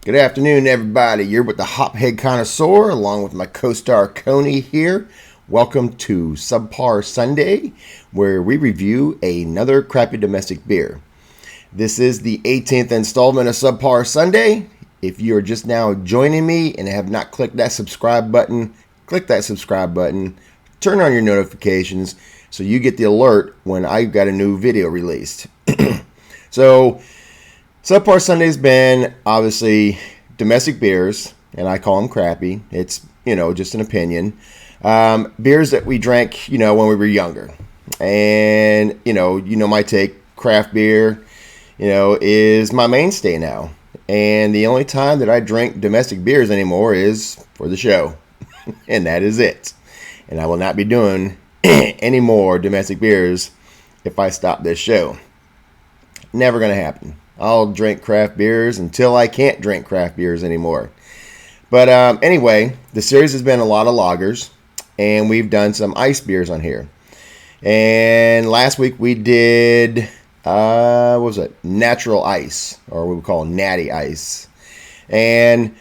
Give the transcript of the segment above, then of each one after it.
Good afternoon, everybody. You're with the Hophead Connisaur, along with my co-star Coney here. Welcome to Subpar Sunday, where we review another crappy domestic beer. This is the 18th installment of Subpar Sunday. If you're just now joining me and have not clicked that subscribe button, click that subscribe button. Turn on your notifications so you get the alert when I've got a new video released. So, Subpar Sunday's been obviously domestic beers, and I call them crappy. It's, just an opinion. Beers that we drank, when we were younger. And, my take, craft beer, is my mainstay now. And the only time that I drink domestic beers anymore is for the show. And that is it. And I will not be doing any more domestic beers if I stop this show. Never going to happen. I'll drink craft beers until I can't drink craft beers anymore. But anyway, the series has been a lot of lagers, and we've done some ice beers on here. And last week we did, what was it? Natural ice, or what we call natty ice. And,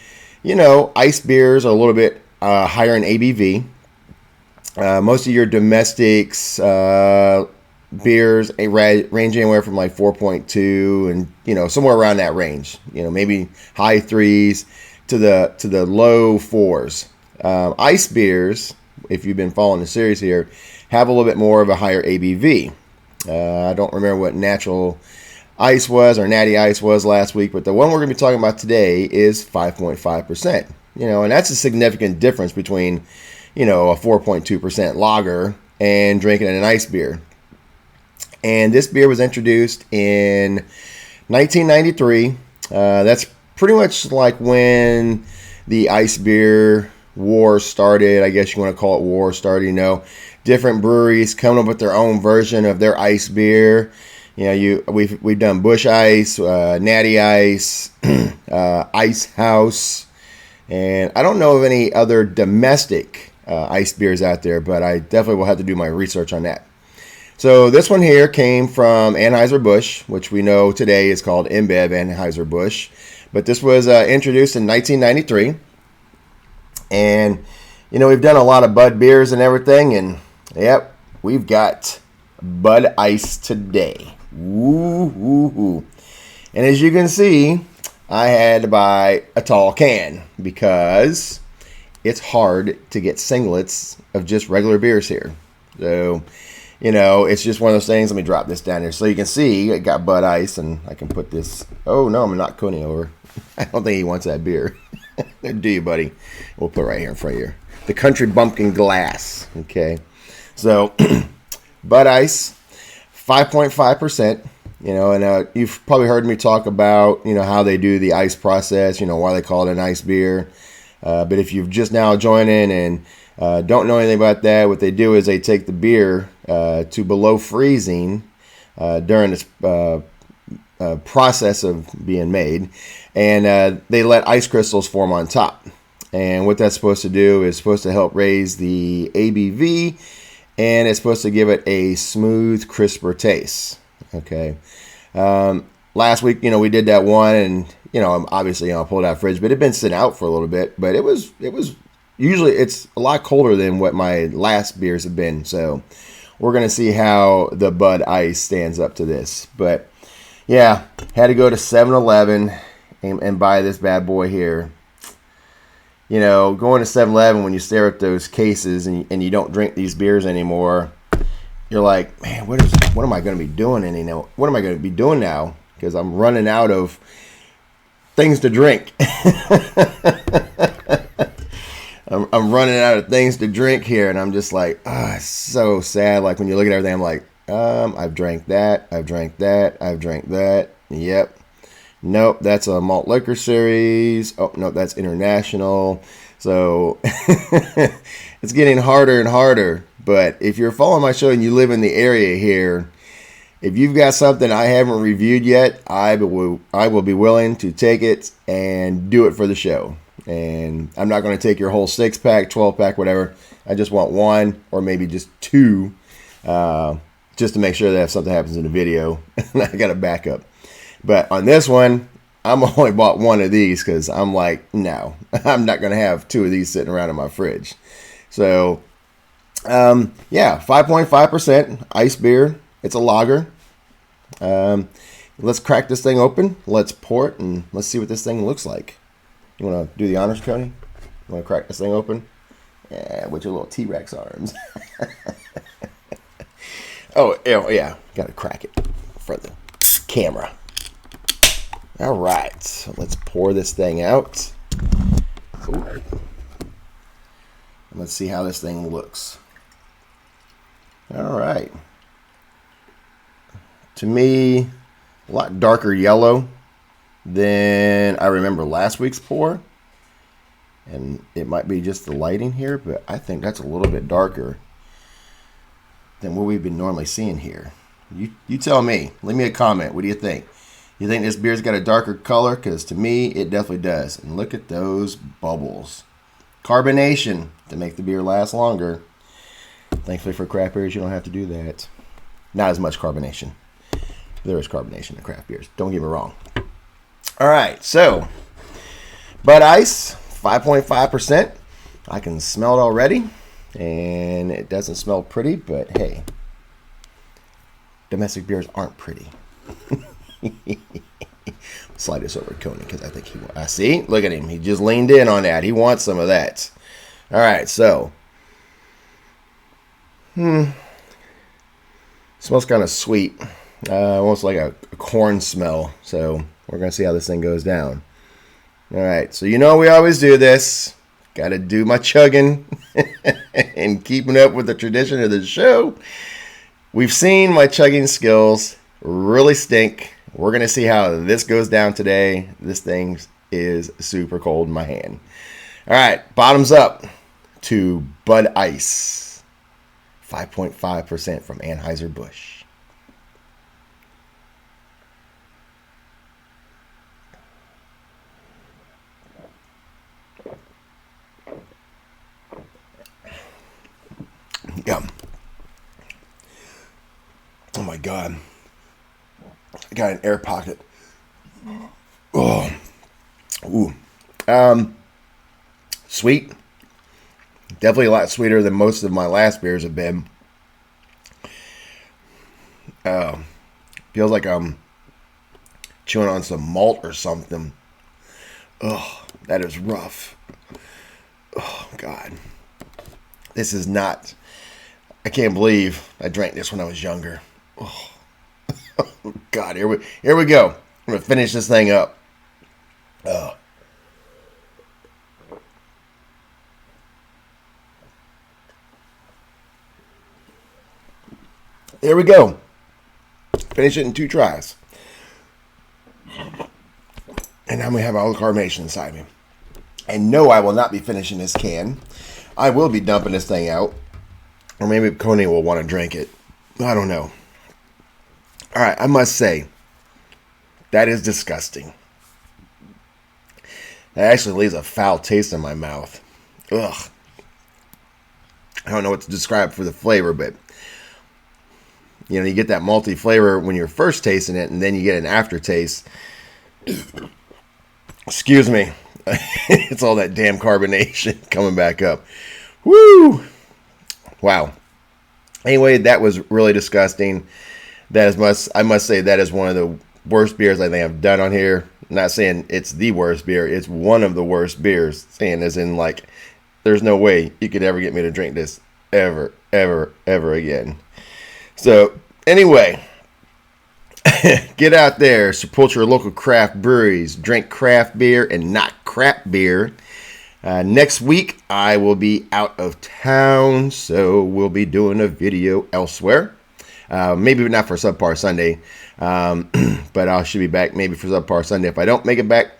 ice beers are a little bit higher in ABV. Most of your domestics, beers range anywhere from like 4.2 and somewhere around that range, maybe high threes to the low fours. Ice beers, if you've been following the series here, have a little bit more of a higher ABV. I don't remember what natural ice was or natty ice was last week, but the one we're going to be talking about today is 5.5%. And that's a significant difference between a 4.2% lager and drinking an ice beer. And this beer was introduced in 1993. That's pretty much like when the ice beer war started. I guess you want to call it war started. Different breweries coming up with their own version of their ice beer. We've done Bush Ice, Natty Ice, Ice House, and I don't know of any other domestic ice beers out there, but I definitely will have to do my research on that. So this one here came from Anheuser-Busch, which we know today is called InBev Anheuser-Busch. But this was introduced in 1993. And, we've done a lot of Bud beers and everything. And, yep, we've got Bud Ice today. Woo. And as you can see, I had to buy a tall can because it's hard to get singlets of just regular beers here. So, it's just one of those things. Let me drop this down here so you can see it got Bud Ice, and I can put this. Oh, no, I'm not Coney over. I don't think he wants that beer. Do you, buddy? We'll put it right here in front of you. The Country Bumpkin Glass. Okay. So, Bud Ice, 5.5%. And you've probably heard me talk about, how they do the ice process, why they call it an ice beer. But if you've just now joined in and don't know anything about that, what they do is they take the beer to below freezing during this process of being made, and they let ice crystals form on top. And what that's supposed to do is supposed to help raise the ABV, and it's supposed to give it a smooth, crisper taste. Okay. Last week, we did that one, and obviously, I pulled it out of the fridge, but it had been sitting out for a little bit. But it was usually it's a lot colder than what my last beers have been. So we're gonna see how the Bud Ice stands up to this. But yeah, had to go to 7-Eleven and buy this bad boy here. Going to 7-Eleven when you stare at those cases and you don't drink these beers anymore, you're like, man, what am I going to be doing? What am I going to be doing now? Because I'm running out of things to drink. I'm running out of things to drink here, and I'm just like, it's so sad. Like when you look at everything, I'm like, I've drank that, I've drank that, I've drank that. Yep. Nope, that's a malt liquor series. Oh, no, that's international. So it's getting harder and harder. But if you're following my show and you live in the area here, if you've got something I haven't reviewed yet, I will be willing to take it and do it for the show. And I'm not going to take your whole 6-pack, 12-pack, whatever. I just want one or maybe just two, just to make sure that if something happens in the video, I got a backup. But on this one, I'm only bought one of these because I'm like, no, I'm not going to have two of these sitting around in my fridge. So, yeah, 5.5% ice beer. It's a lager. Let's crack this thing open. Let's pour it and let's see what this thing looks like. You want to do the honors, Coney? You want to crack this thing open? Yeah, with your little T-Rex arms. Oh, yeah. Got to crack it for the camera. All right. So let's pour this thing out. Ooh. Let's see how this thing looks. All right. To me, a lot darker yellow than I remember last week's pour. And it might be just the lighting here, but I think that's a little bit darker than what we've been normally seeing here. You tell me. Leave me a comment. What do you think? You think this beer's got a darker color? Because to me, it definitely does. And look at those bubbles. Carbonation to make the beer last longer. Thankfully for craft beers, you don't have to do that. Not as much carbonation. There is carbonation in craft beers. Don't get me wrong. All right, so Bud Ice, 5.5%. I can smell it already, and it doesn't smell pretty, but hey, domestic beers aren't pretty. Slide this over to Coney because I think he wants. I see. Look at him. He just leaned in on that. He wants some of that. All right, so smells kind of sweet, almost like a corn smell. So we're gonna see how this thing goes down. All right, so you know we always do this. Got to do my chugging and keeping up with the tradition of the show. We've seen my chugging skills really stink. We're going to see how this goes down today. This thing is super cold in my hand. All right, bottoms up to Bud Ice. 5.5% from Anheuser-Busch. Yum. Oh my God. I got an air pocket. Oh. Ooh. Sweet. Definitely a lot sweeter than most of my last beers have been. Feels like I'm chewing on some malt or something. Oh, that is rough. Oh, God. This is not... I can't believe I drank this when I was younger. Oh, God, here we go. I'm going to finish this thing up. There we go. Finish it in 2 tries. And I'm going to have all the carbonation inside me. And no, I will not be finishing this can. I will be dumping this thing out. Or maybe Coney will want to drink it. I don't know. All right, I must say, that is disgusting. That actually leaves a foul taste in my mouth. Ugh. I don't know what to describe for the flavor, but you know, you get that malty flavor when you're first tasting it, and then you get an aftertaste. Excuse me. It's all that damn carbonation coming back up. Woo! Wow. Anyway, that was really disgusting. I must say that is one of the worst beers I think I've done on here. I'm not saying it's the worst beer. It's one of the worst beers. Saying as in, like, there's no way you could ever get me to drink this ever, ever, ever again. So, anyway, get out there, support your local craft breweries, drink craft beer and not crap beer. Next week, I will be out of town, so we'll be doing a video elsewhere. Maybe not for Subpar Sunday, but I should be back maybe for Subpar Sunday. If I don't make it back,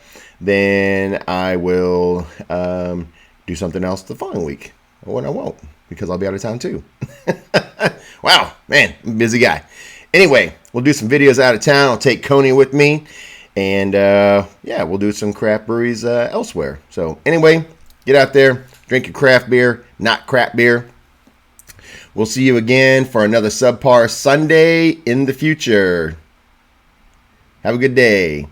then I will do something else the following week. Or I won't, because I'll be out of town too. Wow, man, I'm a busy guy. Anyway, we'll do some videos out of town. I'll take Coney with me. And, yeah, we'll do some craft breweries elsewhere. So, anyway, get out there, drink your craft beer, not crap beer. We'll see you again for another Subpar Sunday in the future. Have a good day.